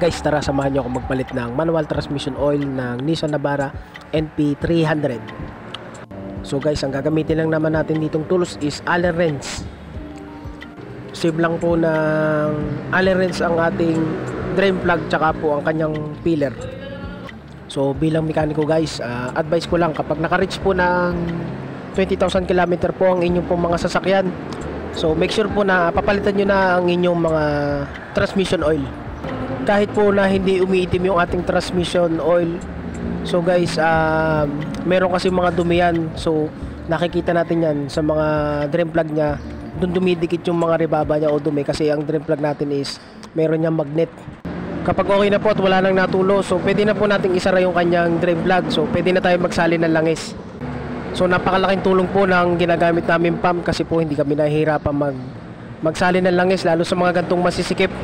Guys, tara samahan nyo ako magpalit ng manual transmission oil ng Nissan Navara NP300. So guys, ang gagamitin lang naman natin ditong tools is Allen wrench. Save lang po ng Allen wrench ang ating drain plug tsaka po ang kanyang filler. So bilang mekaniko guys, advice ko lang kapag naka-reach po ng 20,000 km po ang inyong pong mga sasakyan, so make sure po na papalitan nyo na ang inyong mga transmission oil. Kahit po na hindi umiitim yung ating transmission oil, so guys, meron kasi mga dumi yan. So nakikita natin yan sa mga drain plug nya, dun dumidikit yung mga rebaba nya o dumi kasi ang drain plug natin is meron niyang magnet. Kapag okay na po at wala nang natulo, so pwede na po nating isara yung kanyang drain plug. So pwede na tayo magsali ng langis. So napakalaking tulong po ng ginagamit namin pump kasi po hindi kami nahihirapan magsali ng langis, lalo sa mga gantong masisikip.